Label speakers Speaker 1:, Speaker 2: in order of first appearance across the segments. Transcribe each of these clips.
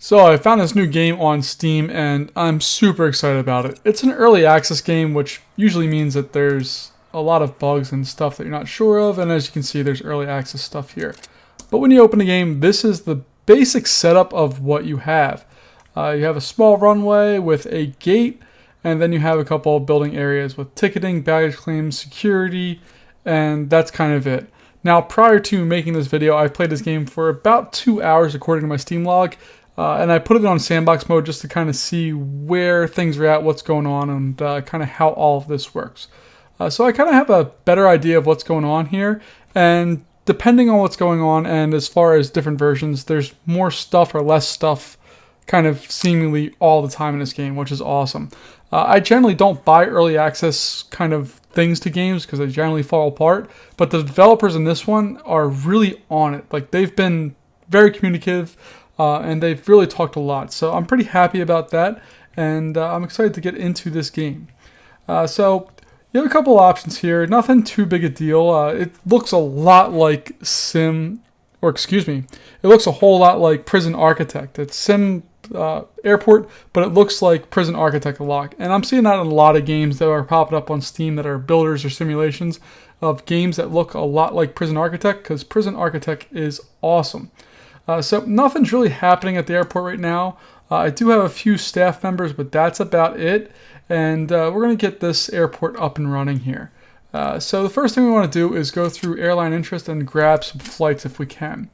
Speaker 1: So I found this new game on Steam and I'm super excited about it. It's an early access game, which usually means that there's a lot of bugs and stuff that you're not sure of, and as you can see, there's early access stuff here. But when you open the game, this is the basic setup of what you have. You have a small runway with a gate, and then you have a couple of building areas with ticketing, baggage claims, security, and that's kind of it. Now, prior to making this video, I played this game for about 2 hours according to my Steam log. And I put it on sandbox mode just to kind of see where things are at, what's going on, and kind of how all of this works. So I kind of have a better idea of what's going on here. And depending on what's going on, and as far as different versions, there's more stuff or less stuff kind of seemingly all the time in this game, which is awesome. I generally don't buy early access kind of things to games because they generally fall apart. But the developers in this one are really on it. Like, they've been very communicative. And they've really talked a lot. So I'm pretty happy about that. And I'm excited to get into this game. So you have a couple options here. Nothing too big a deal. It looks a lot like it looks a whole lot like Prison Architect. It's SimAiport, but it looks like Prison Architect a lot. And I'm seeing that in a lot of games that are popping up on Steam that are builders or simulations of games that look a lot like Prison Architect, because Prison Architect is awesome. So nothing's really happening at the airport right now. I do have a few staff members, but that's about it. And we're going to get this airport up and running here. So the first thing we want to do is go through airline interest and grab some flights if we can.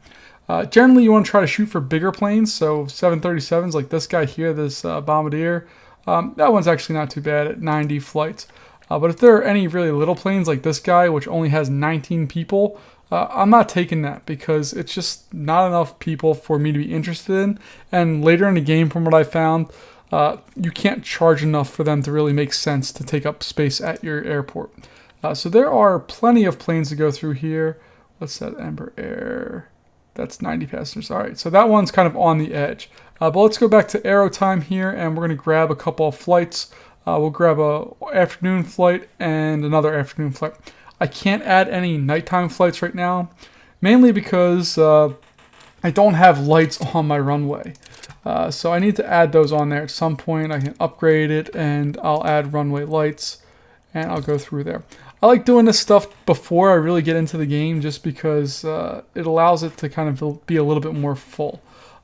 Speaker 1: Generally, you want to try to shoot for bigger planes. So 737s like this guy here, this Bombardier. That one's actually not too bad at 90 flights. But if there are any really little planes like this guy, which only has 19 people, I'm not taking that because it's just not enough people for me to be interested in. And later in the game, from what I found, you can't charge enough for them to really make sense to take up space at your airport. So there are plenty of planes to go through here. What's that? Ember Air. That's 90 passengers. All right, so that one's kind of on the edge. But let's go back to Aero Time here, and we're going to grab a couple of flights. We'll grab a afternoon flight and another afternoon flight. I can't add any nighttime flights right now, mainly because I don't have lights on my runway. So I need to add those on there at some point. I can upgrade it and I'll add runway lights and I'll go through there. I like doing this stuff before I really get into the game just because it allows it to kind of be a little bit more full.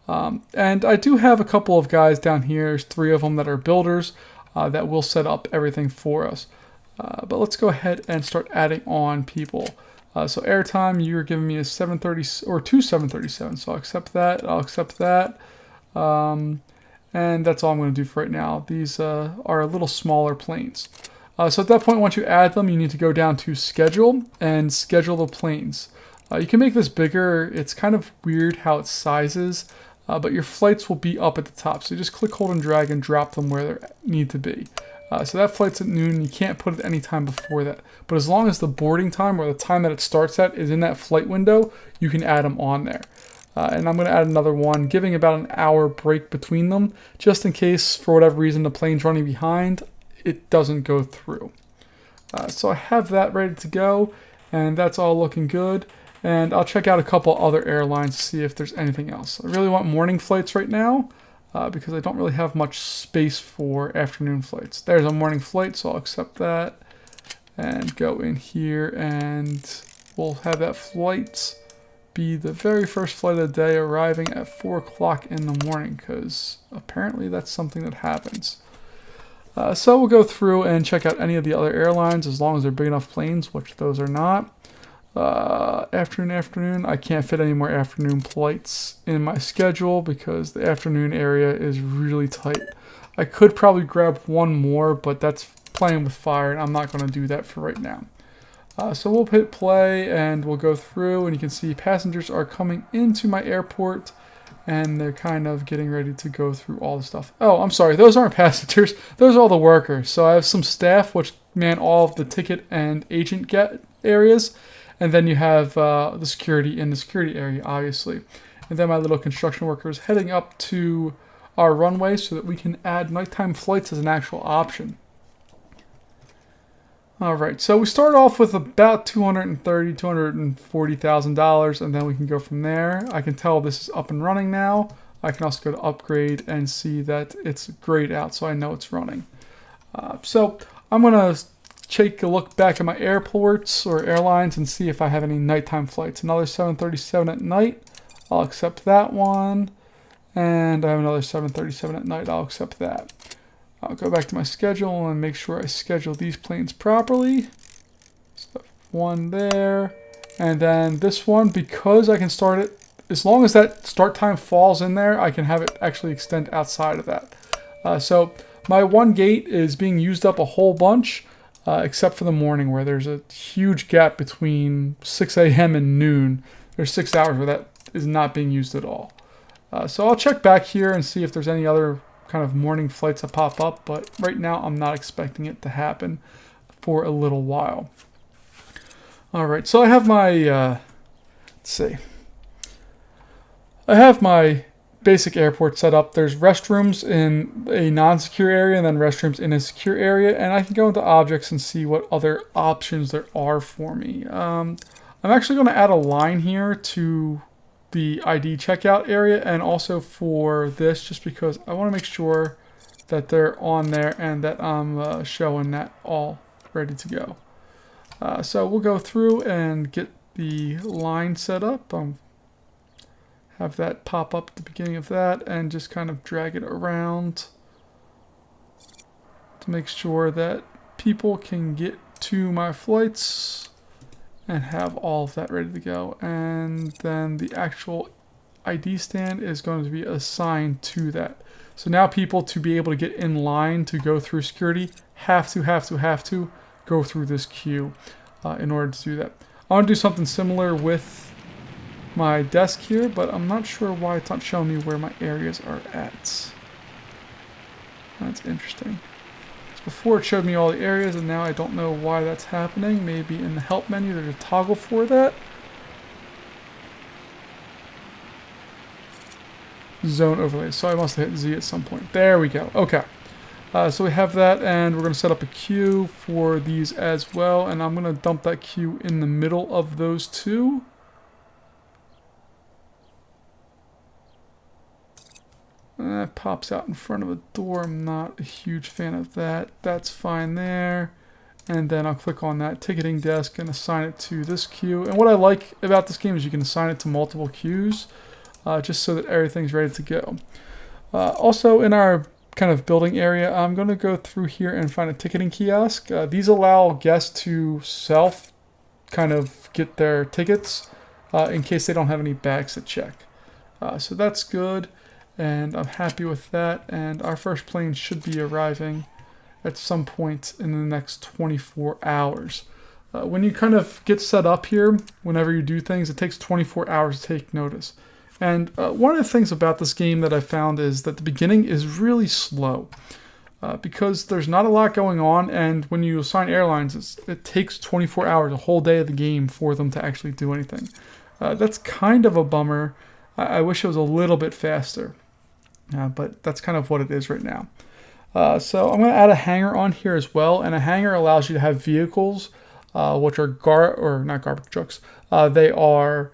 Speaker 1: And I do have a couple of guys down here. There's 3 of them that are builders that will set up everything for us. But let's go ahead and start adding on people. So airtime, you're giving me a 730 or 2 737, so I'll accept that. I'll accept that. And that's all I'm going to do for right now. These are a little smaller planes. So at that point, once you add them, you need to go down to schedule and schedule the planes. You can make this bigger. It's kind of weird how it sizes, but your flights will be up at the top. So you just click, hold, and drag and drop them where they need to be. So that flight's at noon. You can't put it any time before that. But as long as the boarding time or the time that it starts at is in that flight window, you can add them on there. And I'm going to add another one, giving about an hour break between them, just in case, for whatever reason, the plane's running behind, it doesn't go through. So I have that ready to go, and that's all looking good. And I'll check out a couple other airlines to see if there's anything else. I really want morning flights right now. Because I don't really have much space for afternoon flights. There's a morning flight, so I'll accept that and go in here, and we'll have that flight be the very first flight of the day, arriving at 4 o'clock in the morning, because apparently that's something that happens. So we'll go through and check out any of the other airlines as long as they're big enough planes, which those are not. Afternoon. I can't fit any more afternoon flights in my schedule because the afternoon area is really tight. I could probably grab one more, but that's playing with fire, and I'm not going to do that for right now. So we'll hit play, and we'll go through, and you can see passengers are coming into my airport, and they're kind of getting ready to go through all the stuff. Oh, I'm sorry, those aren't passengers. Those are all the workers. So I have some staff which man all of the ticket and agent get areas. And then you have the security in the security area, obviously. And then my little construction workers heading up to our runway so that we can add nighttime flights as an actual option. All right, so we start off with about $240,000, and then we can go from there. I can tell this is up and running now. I can also go to upgrade and see that it's grayed out, so I know it's running. So I'm going to take a look back at my airports or airlines and see if I have any nighttime flights. Another 737 at night. I'll accept that one. And I have another 737 at night. I'll accept that. I'll go back to my schedule and make sure I schedule these planes properly. So one there. And then this one, because I can start it, as long as that start time falls in there, I can have it actually extend outside of that. So my one gate is being used up a whole bunch, except for the morning where there's a huge gap between 6 a.m. and noon. There's 6 hours where that is not being used at all. So I'll check back here and see if there's any other kind of morning flights that pop up, but right now I'm not expecting it to happen for a little while. Alright, so I have my, let's see. I have my basic airport set up. There's restrooms in a non-secure area and then restrooms in a secure area, and I can go into objects and see what other options there are for me. I'm actually going to add a line here to the ID checkout area and also for this, just because I want to make sure that they're on there and that I'm showing that all ready to go. So we'll go through and get the line set up. Have that pop up at the beginning of that and just kind of drag it around to make sure that people can get to my flights and have all of that ready to go. And then the actual ID stand is going to be assigned to that. So now people, to be able to get in line to go through security, have to go through this queue in order to do that. I want to do something similar with my desk here, but I'm not sure why it's not showing me where my areas are at. That's interesting. Before it showed me all the areas, and now I don't know why that's happening. Maybe in the help menu there's a toggle for that. Zone overlays. So I must have hit Z at some point. There we go. Okay. So we have that, and we're going to set up a queue for these as well. And I'm going to dump that queue in the middle of those two. That pops out in front of a door. I'm not a huge fan of that. That's fine there. And then I'll click on that ticketing desk and assign it to this queue. And what I like about this game is you can assign it to multiple queues, just so that everything's ready to go. Also in our kind of building area, I'm going to go through here and find a ticketing kiosk. These allow guests to self kind of get their tickets in case they don't have any bags to check. So that's good. And I'm happy with that, and our first plane should be arriving at some point in the next 24 hours. When you kind of get set up here, whenever you do things, it takes 24 hours to take notice. And one of the things about this game that I found is that the beginning is really slow because there's not a lot going on, and when you assign airlines, it takes 24 hours, a whole day of the game, for them to actually do anything. That's kind of a bummer. I wish it was a little bit faster. But that's kind of what it is right now. So I'm going to add a hangar on here as well, and a hangar allows you to have vehicles, which are not garbage trucks. They are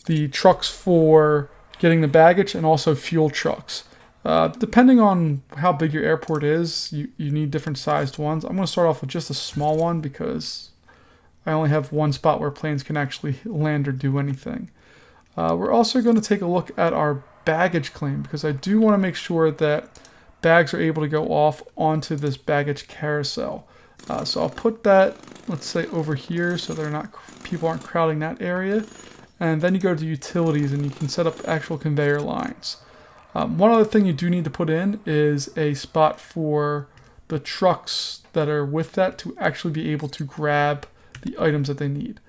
Speaker 1: the trucks for getting the baggage and also fuel trucks. Depending on how big your airport is, you need different sized ones. I'm going to start off with just a small one because I only have one spot where planes can actually land or do anything. We're also going to take a look at our baggage claim because I do want to make sure that bags are able to go off onto this baggage carousel. So I'll put that, let's say, over here so people aren't crowding that area. And then you go to utilities and you can set up actual conveyor lines. One other thing you do need to put in is a spot for the trucks that are with that to actually be able to grab the items that they need.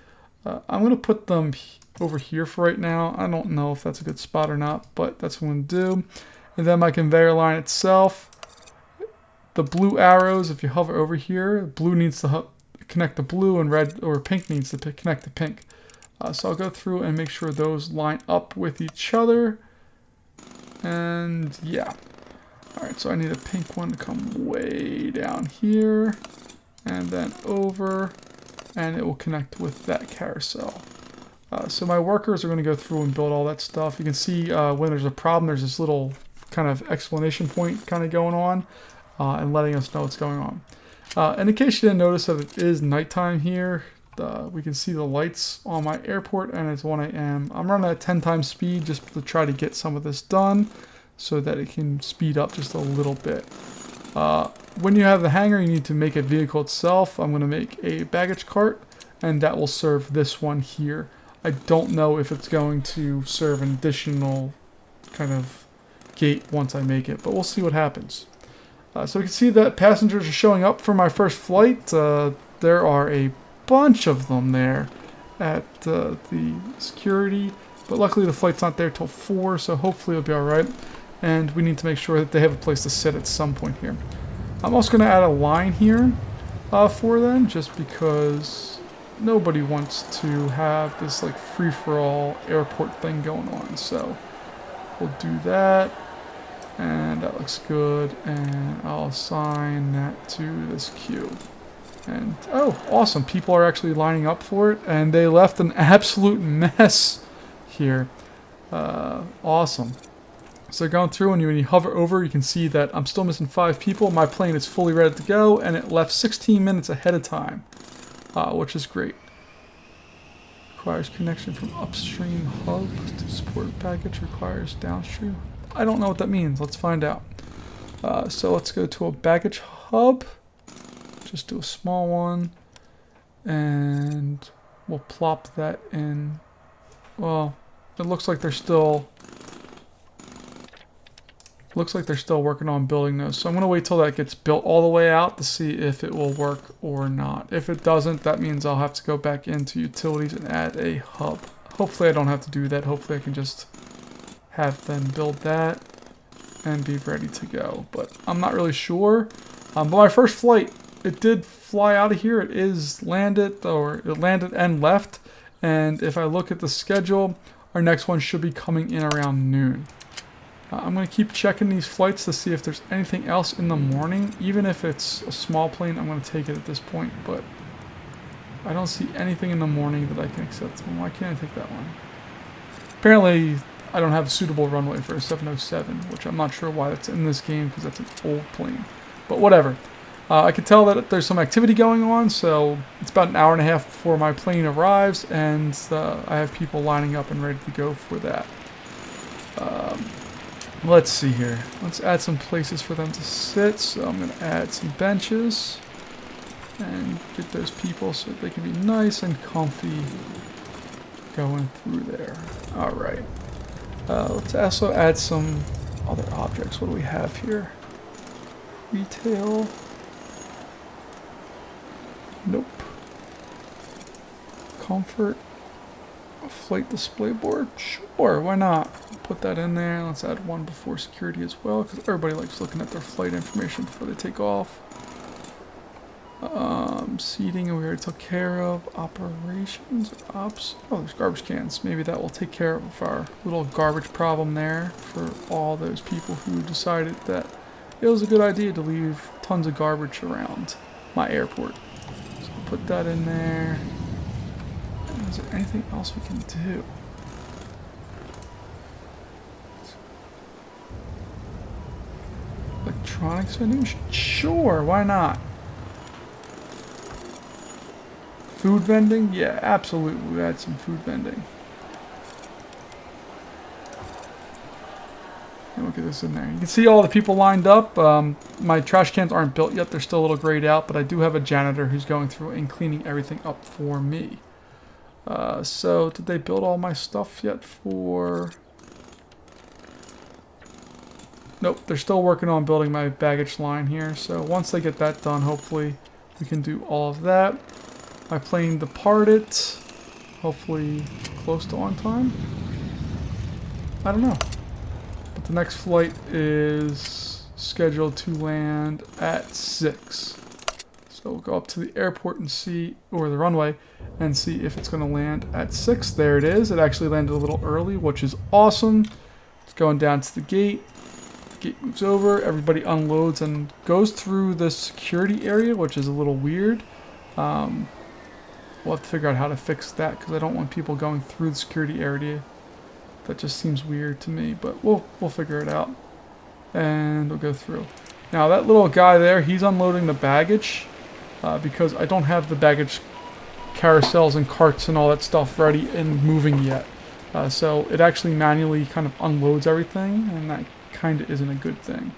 Speaker 1: I'm going to put them over here for right now. I don't know if that's a good spot or not, but that's what I'm going to do. And then my conveyor line itself, the blue arrows, if you hover over here, blue needs to connect to blue and red or pink needs to connect to pink. So I'll go through and make sure those line up with each other. And yeah. Alright, so I need a pink one to come way down here and then over, and it will connect with that carousel. So my workers are going to go through and build all that stuff. You can see when there's a problem, there's this little kind of explanation point kind of going on and letting us know what's going on. And in case you didn't notice that it is nighttime here, we can see the lights on my airport and it's 1 a.m. I'm running at 10 times speed just to try to get some of this done so that it can speed up just a little bit. When you have the hangar, you need to make a vehicle itself. I'm going to make a baggage cart and that will serve this one here. I don't know if it's going to serve an additional kind of gate once I make it, but we'll see what happens. So we can see that passengers are showing up for my first flight. There are a bunch of them there at the security, but luckily the flight's not there till 4, so hopefully it'll be alright. And we need to make sure that they have a place to sit at some point here. I'm also going to add a line here for them, just because nobody wants to have this like free-for-all airport thing going on. So we'll do that, and that looks good, and I'll assign that to this queue. And oh, awesome, people are actually lining up for it, and they left an absolute mess here. Awesome. So going through, and when you hover over, you can see that I'm still missing 5 people. My plane is fully ready to go, and it left 16 minutes ahead of time, which is great. Requires connection from upstream hub to support package. Requires downstream. I don't know what that means. Let's find out. So let's go to a baggage hub. Just do a small one, and we'll plop that in. Well, it looks like they're still working on building those. So I'm going to wait till that gets built all the way out to see if it will work or not. If it doesn't, that means I'll have to go back into utilities and add a hub. Hopefully I don't have to do that. Hopefully I can just have them build that and be ready to go. But I'm not really sure. But my first flight, it did fly out of here. It is landed, or it landed and left. And if I look at the schedule, our next one should be coming in around noon. I'm going to keep checking these flights to see if there's anything else in the morning. Even if it's a small plane, I'm going to take it at this point. But I don't see anything in the morning that I can accept. Why can't I take that one? Apparently, I don't have a suitable runway for a 707, which I'm not sure why that's in this game because that's an old plane. But whatever. I can tell that there's some activity going on, so it's about an hour and a half before my plane arrives, and I have people lining up and ready to go for that. Let's see here. Let's add some places for them to sit. So I'm going to add some benches and get those people so that they can be nice and comfy going through there. All right. Let's also add some other objects. What do we have here? Retail. Nope. Comfort. A flight display board? Sure, why not? Put that in there. Let's add one before security as well, because everybody likes looking at their flight information before they take off. Seating, we already took care of. Operations, ops. Oh, there's garbage cans. Maybe that will take care of our little garbage problem there for all those people who decided that it was a good idea to leave tons of garbage around my airport. So put that in there. Is there anything else we can do? Electronics vending? Sure, why not? Food vending? Yeah, absolutely. We add some food vending. And look at this in there. You can see all the people lined up. My trash cans aren't built yet. They're still a little grayed out, but I do have a janitor who's going through and cleaning everything up for me. So did they build all my stuff yet for... Nope, they're still working on building my baggage line here. So once they get that done, hopefully we can do all of that. My plane departed, hopefully close to on time. I don't know. But the next flight is scheduled to land at 6. So we'll go up to the airport and see, or the runway, and see if it's going to land at 6. There it is. It actually landed a little early, which is awesome. It's going down to the gate. The gate moves over. Everybody unloads and goes through the security area, which is a little weird. we'll have to figure out how to fix that because I don't want people going through the security area. That just seems weird to me, but we'll figure it out. And we'll go through. Now that little guy there, he's unloading the baggage because I don't have the baggage carousels and carts and all that stuff ready and moving yet. So it actually manually kind of unloads everything, and that kind of isn't a good thing.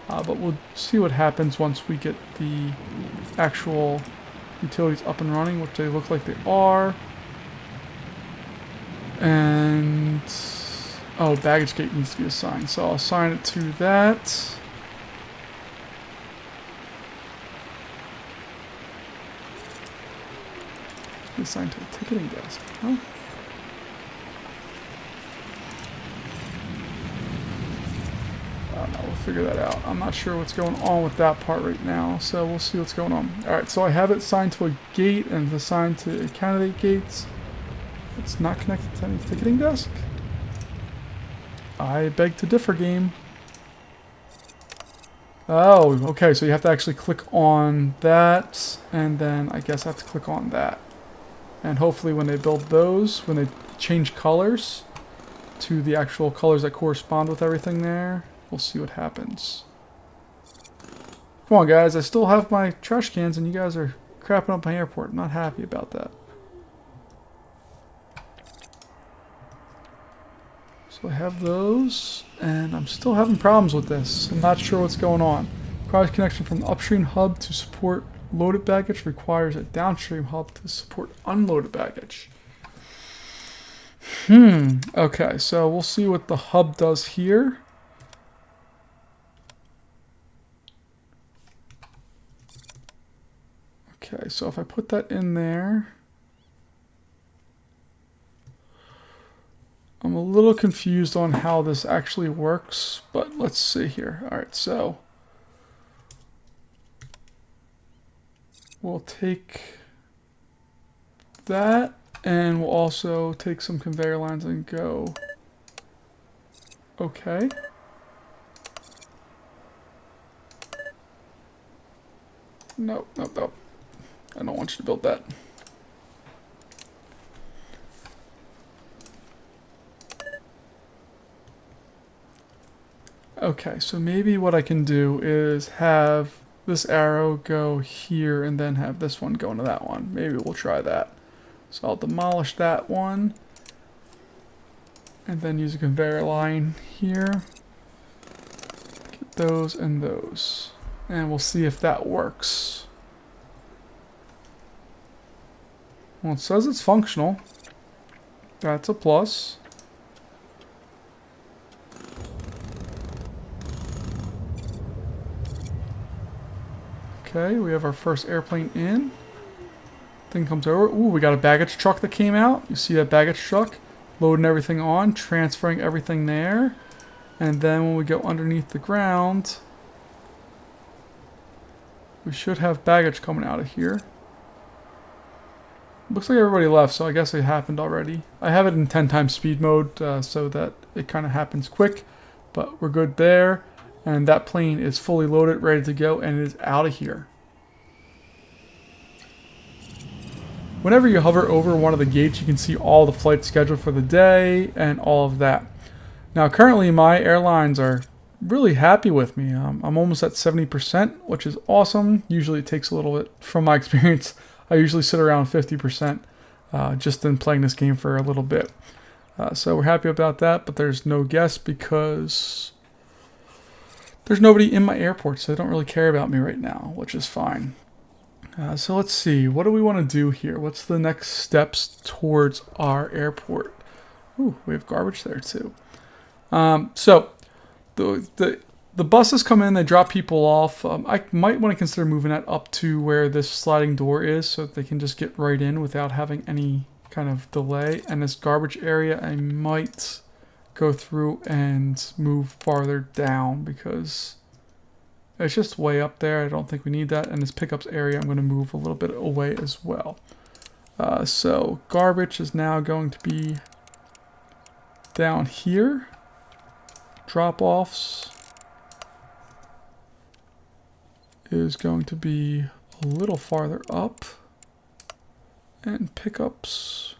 Speaker 1: But we'll see what happens once we get the actual utilities up and running, which they look like they are. And oh, baggage gate needs to be assigned, so I'll assign it to that. Be assigned to a ticketing desk. Huh? We'll figure that out. I'm not sure what's going on with that part right now, so we'll see what's going on. Alright, so I have it assigned to a gate and it's assigned to candidate gates. It's not connected to any ticketing desk? I beg to differ, game. Oh, okay, so you have to actually click on that, and then I guess I have to click on that. And hopefully when they build those, when they change colors to the actual colors that correspond with everything there, we'll see what happens. Come on, guys. I still have my trash cans, and you guys are crapping up my airport. I'm not happy about that. So I have those, and I'm still having problems with this. I'm not sure what's going on. Requires connection from the upstream hub to support loaded baggage. Requires a downstream hub to support unloaded baggage. Okay, so we'll see what the hub does here. Okay, so if I put that in there, I'm a little confused on how this actually works, but let's see here. All right, so we'll take that, and we'll also take some conveyor lines and go. Okay. Nope, nope, nope. I don't want you to build that. Okay, so maybe what I can do is have this arrow go here and then have this one go into that one. Maybe we'll try that. So I'll demolish that one and then use a conveyor line here. Get those and those. And we'll see if that works. Well, it says it's functional. That's a plus. Okay, we have our first airplane in. Thing comes over. Ooh, we got a baggage truck that came out. You see that baggage truck? Loading everything on, transferring everything there. And then when we go underneath the ground, we should have baggage coming out of here. Looks like everybody left, so I guess it happened already. I have it in 10 times speed mode so that it kind of happens quick, but we're good there. And that plane is fully loaded, ready to go, and it is out of here. Whenever you hover over one of the gates, you can see all the flights scheduled for the day and all of that. Now, currently, my airlines are really happy with me. I'm almost at 70%, which is awesome. Usually it takes a little bit. From my experience, I usually sit around 50% just in playing this game for a little bit. So we're happy about that, but there's no guests because there's nobody in my airport, so they don't really care about me right now, which is fine. So let's see. What do we want to do here? What's the next steps towards our airport? Ooh, we have garbage there too. So the buses come in, they drop people off. I might want to consider moving that up to where this sliding door is so that they can just get right in without having any kind of delay. And this garbage area, I might go through and move farther down because it's just way up there. I don't think we need that. And this pickups area, I'm going to move a little bit away as well. So garbage is now going to be down here. Drop-offs is going to be a little farther up. And pickups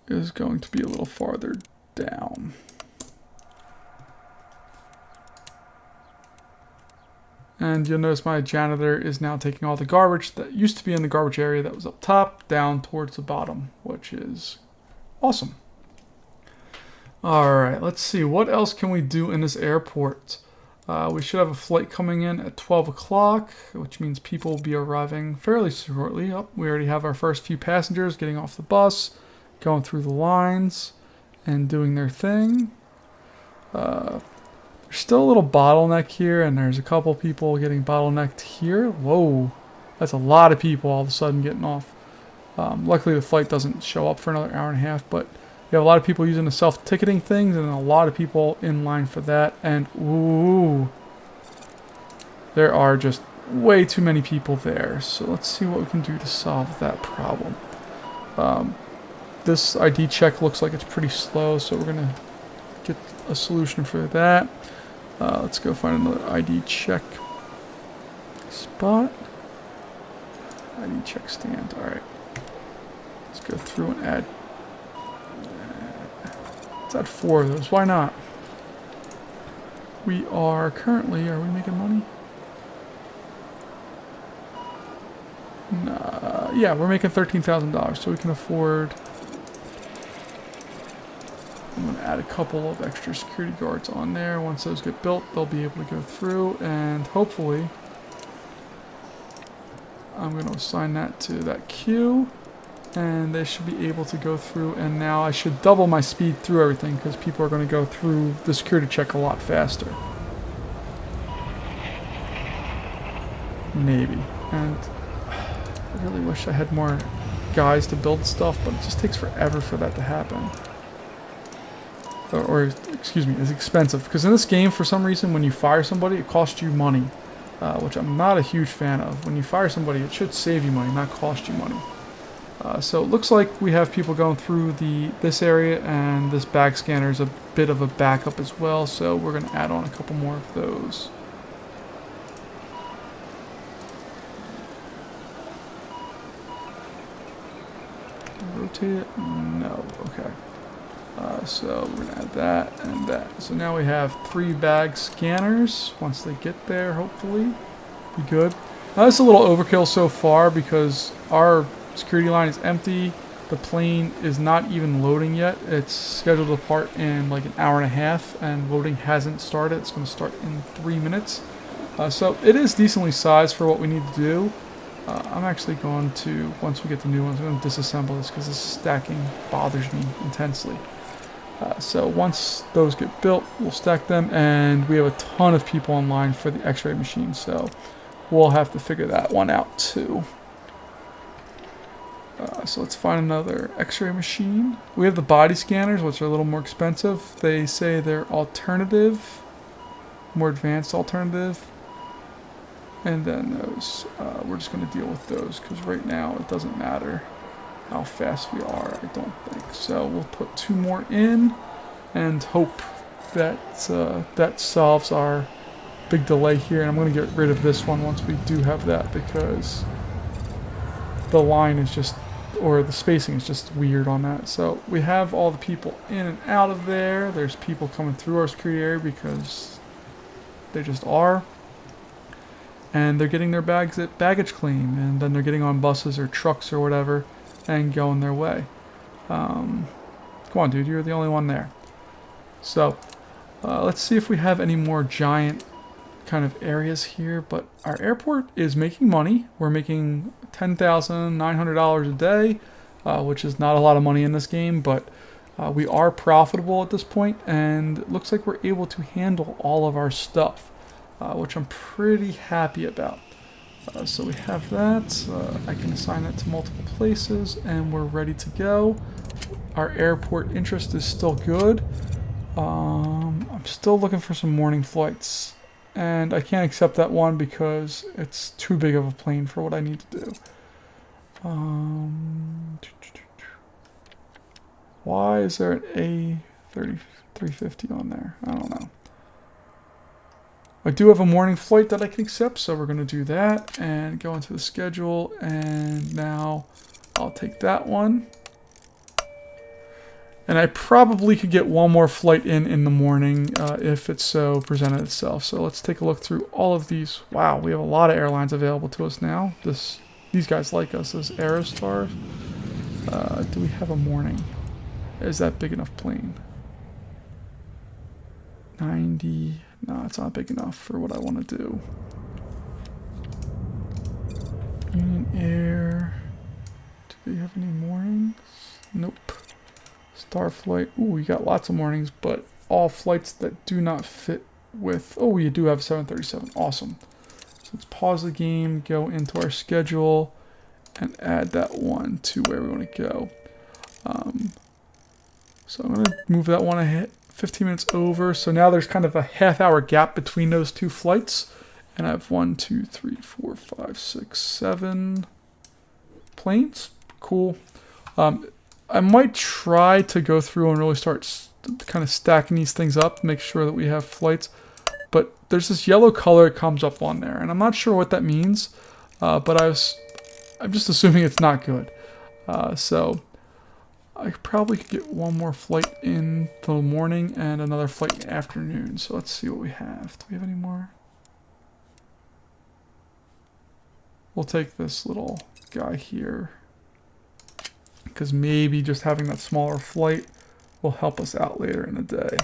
Speaker 1: is going to be a little farther down. And you'll notice my janitor is now taking all the garbage that used to be in the garbage area that was up top down towards the bottom, which is awesome. Alright, let's see. What else can we do in this airport? We should have a flight coming in at 12 o'clock, which means people will be arriving fairly shortly. Oh, we already have our first few passengers getting off the bus, going through the lines, and doing their thing. There's still a little bottleneck here, and there's a couple people getting bottlenecked here. Whoa, that's a lot of people all of a sudden getting off. Luckily, the flight doesn't show up for another hour and a half, but you have a lot of people using the self-ticketing things, and a lot of people in line for that. And ooh, there are just way too many people there. So let's see what we can do to solve that problem. This ID check looks like it's pretty slow, so we're gonna get a solution for that. Let's go find another ID check spot. ID check stand. All right. Let's go through and add. Let's add 4 of those. Why not? We are currently. Are we making money? Nah, yeah, we're making $13,000, so we can afford. I'm going to add a couple of extra security guards on there. Once those get built, they'll be able to go through, and hopefully I'm going to assign that to that queue, and they should be able to go through. And now I should double my speed through everything because people are going to go through the security check a lot faster. Maybe. And I really wish I had more guys to build stuff, but it just takes forever for that to happen. Or excuse me, it's expensive. Because in this game, for some reason, when you fire somebody, it costs you money. Which I'm not a huge fan of. When you fire somebody, it should save you money, not cost you money. So it looks like we have people going through this area, and this bag scanner is a bit of a backup as well, so we're going to add on a couple more of those. Rotate it? No. Okay. So we're going to add that and that. So now we have 3 bag scanners. Once they get there, hopefully, be good. Now, this is a little overkill so far because our security line is empty. The plane is not even loading yet. It's scheduled to depart in like an hour and a half, and loading hasn't started. It's going to start in 3 minutes. So it is decently sized for what we need to do. I'm actually going to, once we get the new ones, I'm going to disassemble this because this stacking bothers me intensely. So once those get built, we'll stack them, and we have a ton of people online for the X-ray machine, so we'll have to figure that one out too. So let's find another X-ray machine. We have the body scanners, which are a little more expensive. They say they're alternative, more advanced alternative. And then those, we're just going to deal with those because right now it doesn't matter how fast we are, I don't think. So we'll put 2 more in and hope that that solves our big delay here. And I'm going to get rid of this one once we do have that because the line is just, or the spacing is just weird on that. So we have all the people in and out of there. There's people coming through our security area because they just are. And they're getting their bags at baggage claim, and then they're getting on buses or trucks or whatever and going their way. Come on, dude, you're the only one there. So let's see if we have any more giant kind of areas here. But our airport is making money. We're making $10,900 a day, which is not a lot of money in this game, but we are profitable at this point, and it looks like we're able to handle all of our stuff. Which I'm pretty happy about. So we have that. I can assign that to multiple places, and we're ready to go. Our airport interest is still good. I'm still looking for some morning flights, and I can't accept that one because it's too big of a plane for what I need to do. Why is there an A350 on there? I don't know. I do have a morning flight that I can accept, so we're going to do that and go into the schedule. And now I'll take that one. And I probably could get one more flight in the morning if it so presented itself. So let's take a look through all of these. Wow, we have a lot of airlines available to us now. These guys like us as Aerostars. Do we have a morning? Is that big enough plane? 90. No, it's not big enough for what I want to do. Union Air. Do they have any mornings? Nope. Starflight. Ooh, we got lots of mornings, but all flights that do not fit with... Oh, we do have 737. Awesome. So let's pause the game, go into our schedule, and add that one to where we want to go. So I'm going to move that one ahead. 15 minutes over, so now there's kind of a half-hour gap between those two flights, and I have 1, 2, 3, 4, 5, 6, 7 planes. Cool. I might try to go through and really start kind of stacking these things up, make sure that we have flights. But there's this yellow color that comes up on there, and I'm not sure what that means, but I'm just assuming it's not good. So I probably could get one more flight in the morning and another flight in the afternoon. So let's see what we have. Do we have any more? We'll take this little guy here, because maybe just having that smaller flight will help us out later in the day.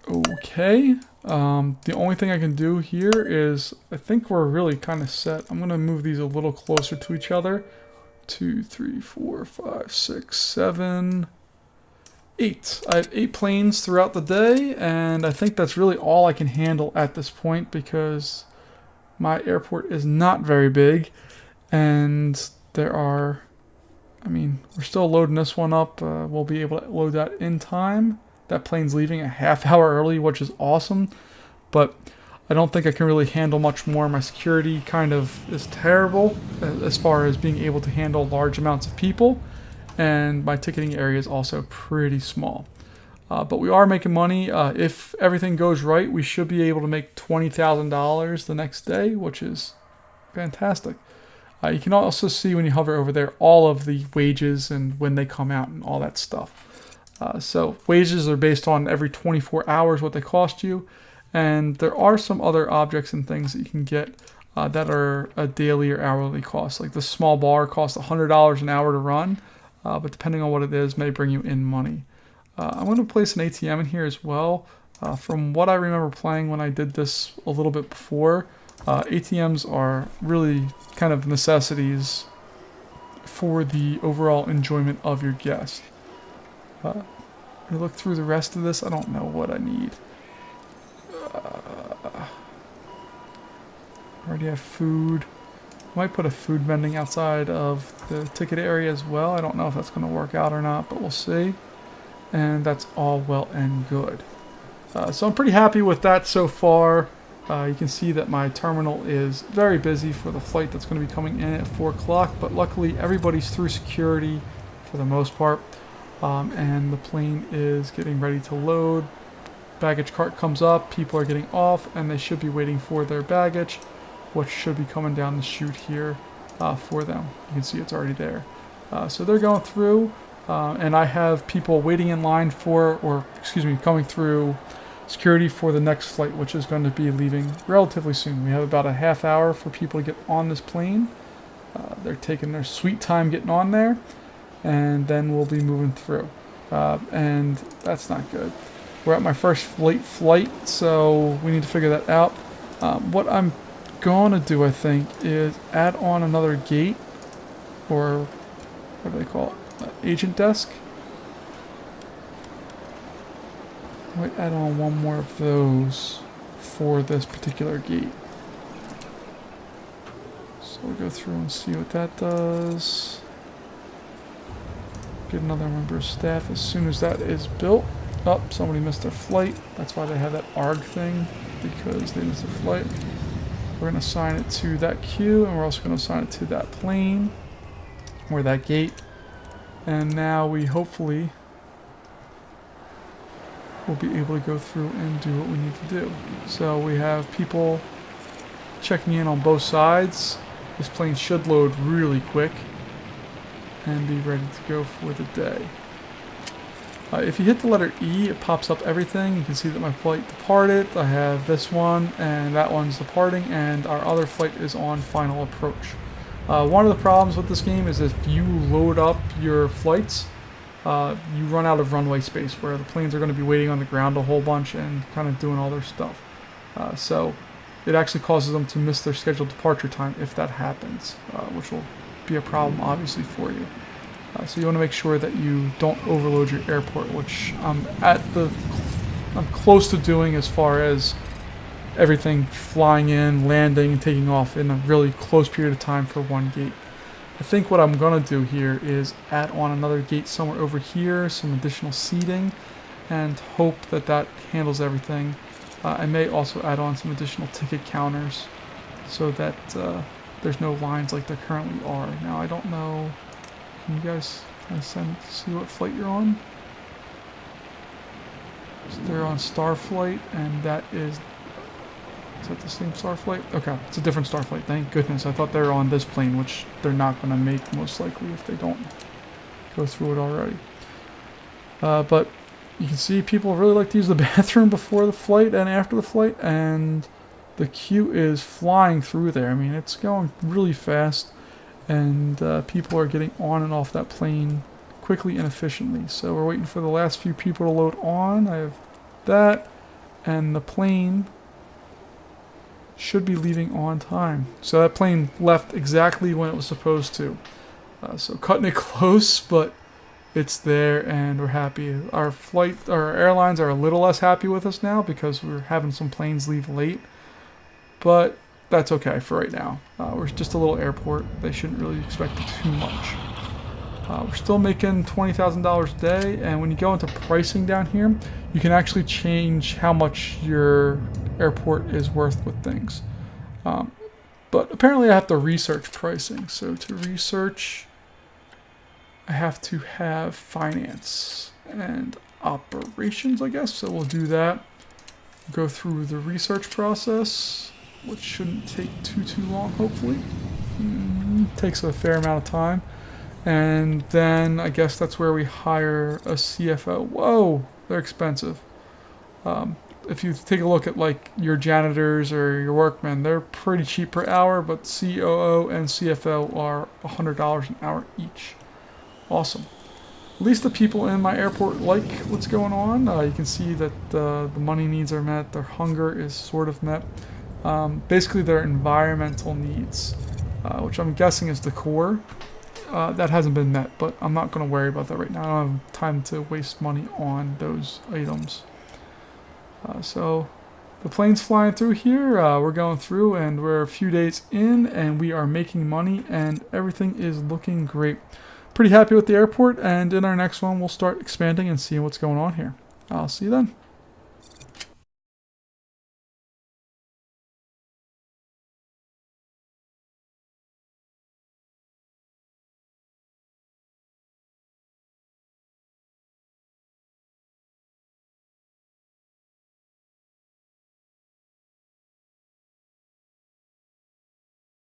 Speaker 1: Okay. The only thing I can do here is, I think we're really kind of set. I'm going to move these a little closer to each other. 2, 3, 4, 5, 6, 7, 8. I have 8 planes throughout the day, and I think that's really all I can handle at this point, because my airport is not very big, and there are, I mean, we're still loading this one up. We'll be able to load that in time. That plane's leaving a half hour early, which is awesome, but I don't think I can really handle much more. My security kind of is terrible as far as being able to handle large amounts of people, and my ticketing area is also pretty small. But we are making money. If everything goes right, we should be able to make $20,000 the next day, which is fantastic. You can also see when you hover over there all of the wages and when they come out and all that stuff. So wages are based on every 24 hours what they cost you, and there are some other objects and things that you can get that are a daily or hourly cost. Like the small bar costs $100 an hour to run, but depending on what it is, may bring you in money. I'm going to place an ATM in here as well. From what I remember playing when I did this a little bit before, ATMs are really kind of necessities for the overall enjoyment of your guest. I look through the rest of this. I don't know what I need. I already have food. I might put a food vending outside of the ticket area as well. I don't know if that's going to work out or not, but we'll see. And that's all well and good. So I'm pretty happy with that so far. You can see that my terminal is very busy for the flight that's going to be coming in at 4 o'clock, but luckily everybody's through security for the most part. And the plane is getting ready to load. Baggage cart comes up, people are getting off, and they should be waiting for their baggage, which should be coming down the chute here for them. You can see it's already there. So they're going through, and I have people waiting in line coming through security for the next flight, which is going to be leaving relatively soon. We have about a half hour for people to get on this plane. They're taking their sweet time getting on there, and then we'll be moving through. And that's not good. We're at my first late flight, so we need to figure that out. What I'm gonna do, I think, is add on another gate, or what do they call it? Agent desk. I might add on one more of those for this particular gate. So we'll go through and see what that does. Get another member of staff as soon as that is built. Oh, somebody missed their flight. That's why they have that ARG thing, because they missed their flight. We're going to assign it to that queue, and we're also going to assign it to that plane, or that gate. And now we hopefully we'll be able to go through and do what we need to do. So we have people checking in on both sides. This plane should load really quick and be ready to go for the day. If you hit the letter E, it pops up everything. You can see that my flight departed. I have this one, and that one's departing, and our other flight is on final approach. One of the problems with this game is if you load up your flights, you run out of runway space where the planes are going to be waiting on the ground a whole bunch and kind of doing all their stuff. So it actually causes them to miss their scheduled departure time if that happens, which will be a problem obviously for you. So you want to make sure that you don't overload your airport, which I'm close to doing as far as everything flying in, landing, and taking off in a really close period of time for one gate. I think what I'm going to do here is add on another gate somewhere over here, some additional seating, and hope that that handles everything. I may also add on some additional ticket counters so that there's no lines like there currently are. Now, I don't know. Can you guys see what flight you're on? So they're on Starflight, and that is that the same Starflight? Okay, it's a different Starflight. Thank goodness. I thought they were on this plane, which they're not going to make most likely if they don't go through it already. But you can see people really like to use the bathroom before the flight and after the flight, and the queue is flying through there. I mean, it's going really fast. And people are getting on and off that plane quickly and efficiently. So we're waiting for the last few people to load on. I have that, and the plane should be leaving on time. So that plane left exactly when it was supposed to. So cutting it close, but it's there, and we're happy. Our airlines are a little less happy with us now because we're having some planes leave late, but that's okay for right now. We're just a little airport. They shouldn't really expect too much. We're still making $20,000 a day, and when you go into pricing down here, you can actually change how much your airport is worth with things. But apparently I have to research pricing. So to research, I have to have finance and operations, I guess. So we'll do that. Go through the research process, which shouldn't take too long, hopefully. Takes a fair amount of time. And then I guess that's where we hire a CFO. Whoa, they're expensive. If you take a look at like your janitors or your workmen, they're pretty cheap per hour, but COO and CFO are $100 an hour each. Awesome. At least the people in my airport like what's going on. You can see that the money needs are met. Their hunger is sort of met. Basically their environmental needs, which I'm guessing is the core. That hasn't been met, but I'm not going to worry about that right now. I don't have time to waste money on those items. So the plane's flying through here. We're going through, and we're a few days in, and we are making money, and everything is looking great. Pretty happy with the airport, and in our next one, we'll start expanding and seeing what's going on here. I'll see you then.